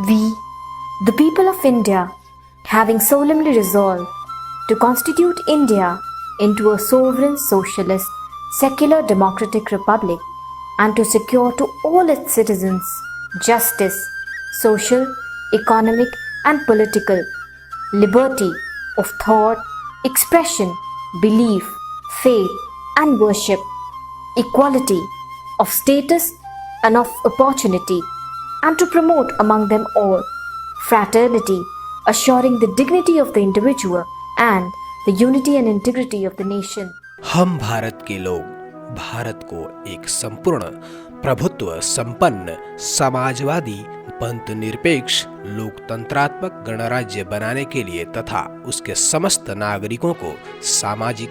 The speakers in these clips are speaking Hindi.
We, the people of India, having solemnly resolved to constitute India into a sovereign, socialist, secular, democratic republic, and to secure to all its citizens justice, social, economic, and political liberty of thought, expression, belief, faith, and worship, equality of status and of opportunity, and to promote among them all fraternity, assuring the dignity of the individual and the unity and integrity of the nation. हम भारत के लोग भारत को एक संपूर्ण प्रभुत्व संपन्न समाजवादी पंथ निरपेक्ष लोकतंत्रात्मक गणराज्य बनाने के लिए तथा उसके समस्त नागरिकों को सामाजिक,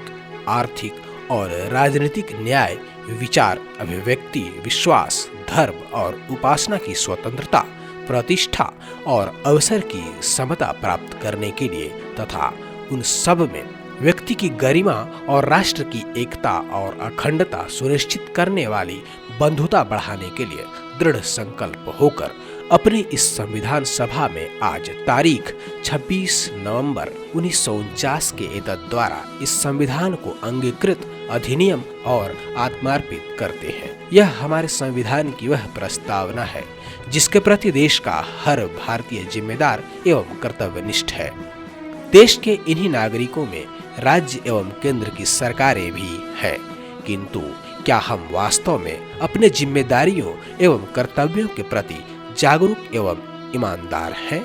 आर्थिक और राजनीतिक न्याय, विचार, अभिव्यक्ति, विश्वास, धर्म और उपासना की स्वतंत्रता, प्रतिष्ठा और अवसर की समता प्राप्त करने के लिए तथा उन सब में व्यक्ति की गरिमा और राष्ट्र की एकता और अखंडता सुनिश्चित करने वाली बंधुता बढ़ाने के लिए दृढ़ संकल्प होकर अपनी इस संविधान सभा में आज तारीख 26 नवंबर 1949 के एतद द्वारा इस संविधान को अंगीकृत अधिनियम और आत्मार्पित करते हैं। यह हमारे संविधान की वह प्रस्तावना है जिसके प्रति देश का हर भारतीय जिम्मेदार एवं कर्तव्यनिष्ठ है। देश के इन्हीं नागरिकों में राज्य एवं केंद्र की सरकारें भी हैं, किंतु क्या हम वास्तव में अपने जिम्मेदारियों एवं कर्तव्यों के प्रति जागरूक एवं ईमानदार हैं?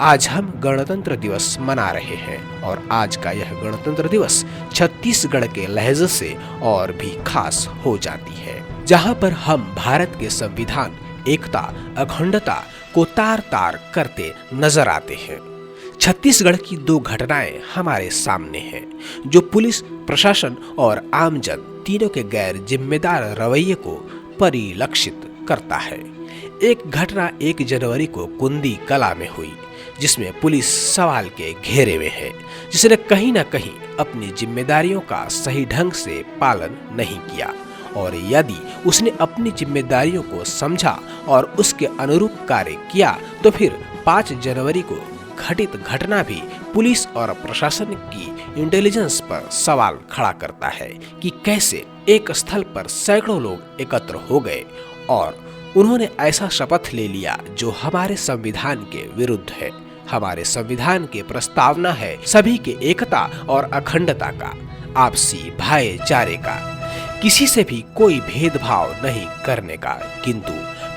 आज हम गणतंत्र दिवस मना रहे हैं और आज का यह गणतंत्र दिवस छत्तीसगढ़ के लहजे से और भी खास हो जाती है, जहां पर हम भारत के संविधान, एकता, अखंडता को तार तार करते नजर आते हैं। छत्तीसगढ़ की दो घटनाएं हमारे सामने हैं जो पुलिस प्रशासन और आमजन तीनों के गैर जिम्मेदार रवैये को परिलक्षित करता है। एक घटना 1 जनवरी को कुंदी कला में हुई जिसमें पुलिस सवाल के घेरे में है, जिसने कहीं न कहीं अपनी जिम्मेदारियों का सही ढंग से पालन नहीं किया और यदि उसने अपनी जिम्मेदारियों को समझा और उसके अनुरूप कार्य किया तो फिर 5 जनवरी को घटित घटना भी पुलिस और प्रशासन की इंटेलिजेंस पर सवाल खड़ा करता है कि कैसे एक स्थल पर सैकड़ों लोग एकत्र हो गए और उन्होंने ऐसा शपथ ले लिया जो हमारे संविधान के विरुद्ध है। हमारे संविधान की प्रस्तावना है सभी के एकता और अखंडता का, आपसी भाईचारे का, किसी से भी कोई भेदभाव नहीं करने का, किंतु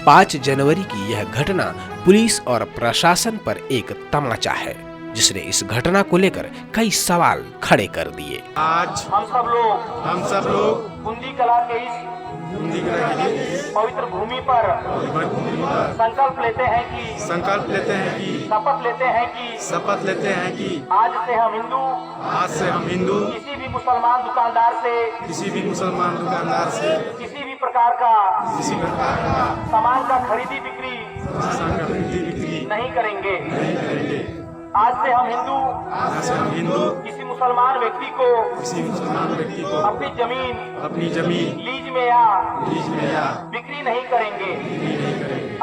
5 जनवरी की यह घटना पुलिस और प्रशासन पर एक तमाचा है जिसने इस घटना को लेकर कई सवाल खड़े कर दिए। आज हम सब लोग कुंदी कला के इस पवित्र भूमि पर संकल्प लेते हैं कि शपथ लेते हैं कि आज से हम हिंदू किसी भी मुसलमान दुकानदार से किसी भी प्रकार का सामान का खरीदी बिक्री नहीं करेंगे। आज से हम हिंदू किसी मुसलमान व्यक्ति को अपनी जमीन लीज में या बिक्री नहीं करेंगे।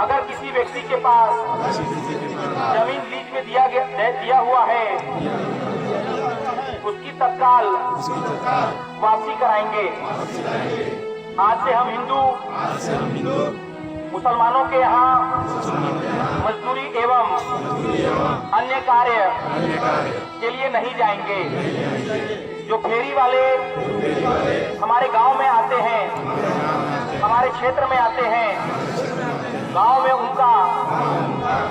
अगर किसी व्यक्ति के पास जमीन लीज में दिया हुआ है उसकी तत्काल वापसी कराएंगे। आज से हम हिंदू मुसलमानों के यहाँ मजदूरी एवं अन्य कार्य के लिए नहीं जाएंगे। जो फेरी वाले हमारे गांव में आते हैं, हमारे क्षेत्र में आते हैं, गांव में उनका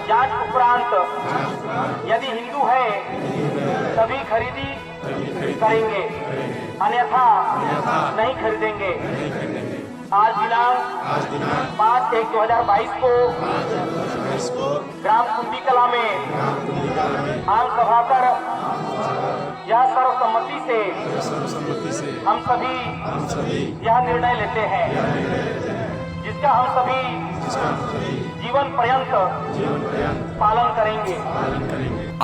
जांच उपरांत यदि हिंदू है तभी खरीदी करेंगे, अन्यथा नहीं खरीदेंगे। आज दिनांक 5/1/2022 को ग्राम कुंदी कला में आम सभा कर यह सर्वसम्मति से हम सभी यह निर्णय लेते हैं जिसका हम सभी जीवन पर्यंत पालन करेंगे।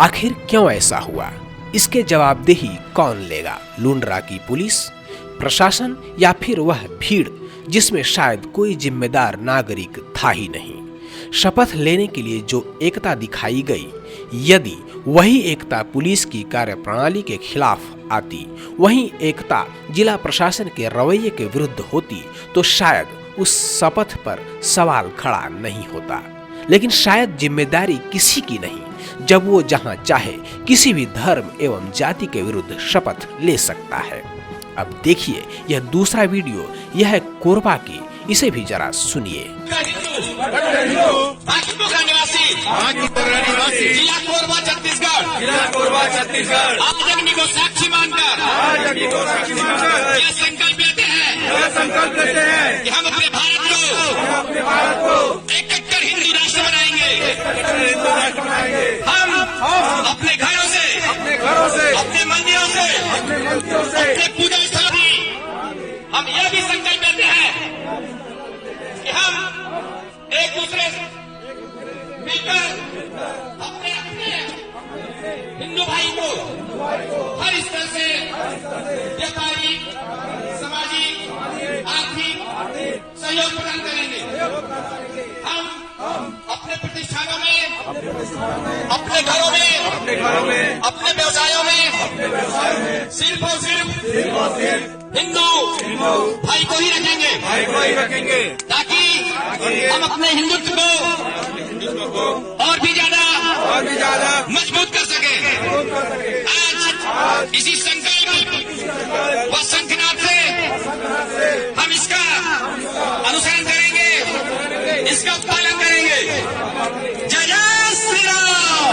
आखिर क्यों ऐसा हुआ, इसके जवाबदेही कौन लेगा? लुंड्रा की पुलिस, प्रशासन या फिर वह भीड़ जिसमें शायद कोई जिम्मेदार नागरिक था ही नहीं? शपथ लेने के लिए जो एकता दिखाई गई, यदि वही एकता पुलिस की कार्यप्रणाली के खिलाफ आती, वही एकता जिला प्रशासन के रवैये के विरुद्ध होती, तो शायद उस शपथ पर सवाल खड़ा नहीं होता। लेकिन शायद जिम्मेदारी किसी की नहीं जब वो जहां चाहे किसी भी धर्म एवं जाति के विरुद्ध शपथ ले सकता है। अब देखिए यह दूसरा वीडियो, यह है कोरबा की, इसे भी जरा सुनिए। जिला कोरबा छत्तीसगढ़ आज अग्नि को साक्षी मानकर यह संकल्प लेते हैं कि हम अपने भारत को एक हिंदू राष्ट्र बनाएंगे। हम अपने घरों से अपने मंदिरों से अपने पूजा स्थलों की हम यह भी संकल्प लेते हैं कि हम एक दूसरे मिलकर अपने हिंदू भाई को हर स्तर से व्यापारिक, सामाजिक, आर्थिक सहयोग प्रदान करेंगे। हम अपने प्रतिष्ठानों में, अपने घरों में, अपने व्यवसायों में सिर्फ और सिर्फ हिंदू भाई को ही रखेंगे, ताकि हम अपने हिंदुत्व को और भी ज्यादा मजबूत कर सके। आज इसी संकल्प व शंखनाद से हम इसका अनुसरण करेंगे, इसका पालन करेंगे। जय जय श्री राम।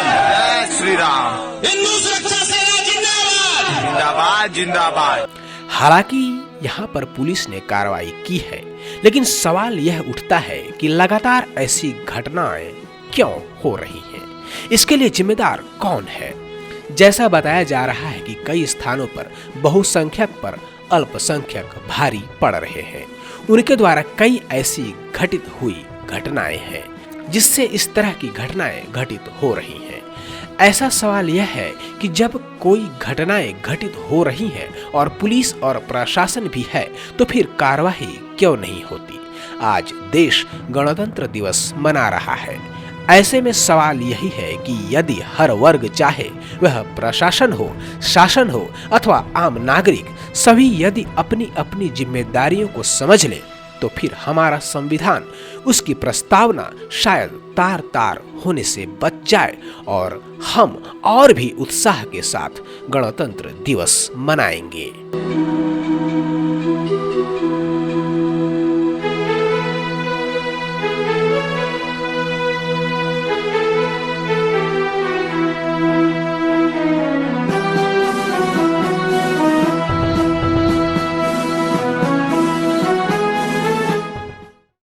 जय श्री राम। हिंदू सुरक्षा सेना जिंदाबाद। जिंदाबाद जिंदाबाद। हालांकि यहाँ पर पुलिस ने कार्रवाई की है, लेकिन सवाल यह उठता है कि लगातार ऐसी घटनाएं क्यों हो रही हैं? इसके लिए जिम्मेदार कौन है? जैसा बताया जा रहा है कि कई स्थानों पर बहुसंख्यक पर अल्पसंख्यक भारी पड़ रहे हैं। उनके द्वारा कई ऐसी घटित हुई घटनाएं हैं जिससे इस तरह की घटनाएं घटित हो रही हैं। ऐसा सवाल यह है कि जब कोई घटनाएं घटित हो रही हैं और पुलिस और प्रशासन भी है, तो फिर कार्रवाई क्यों नहीं होती? आज देश गणतंत्र दिवस मना रहा है। ऐसे में सवाल यही है कि यदि हर वर्ग चाहे, वह प्रशासन हो, शासन हो अथवा आम नागरिक, सभी यदि अपनी अपनी जिम्मेदारियों को समझ ले, तो फिर हमारा संविधान, उसकी प्रस्तावना शायद तार तार होने से बच जाए और हम और भी उत्साह के साथ गणतंत्र दिवस मनाएंगे।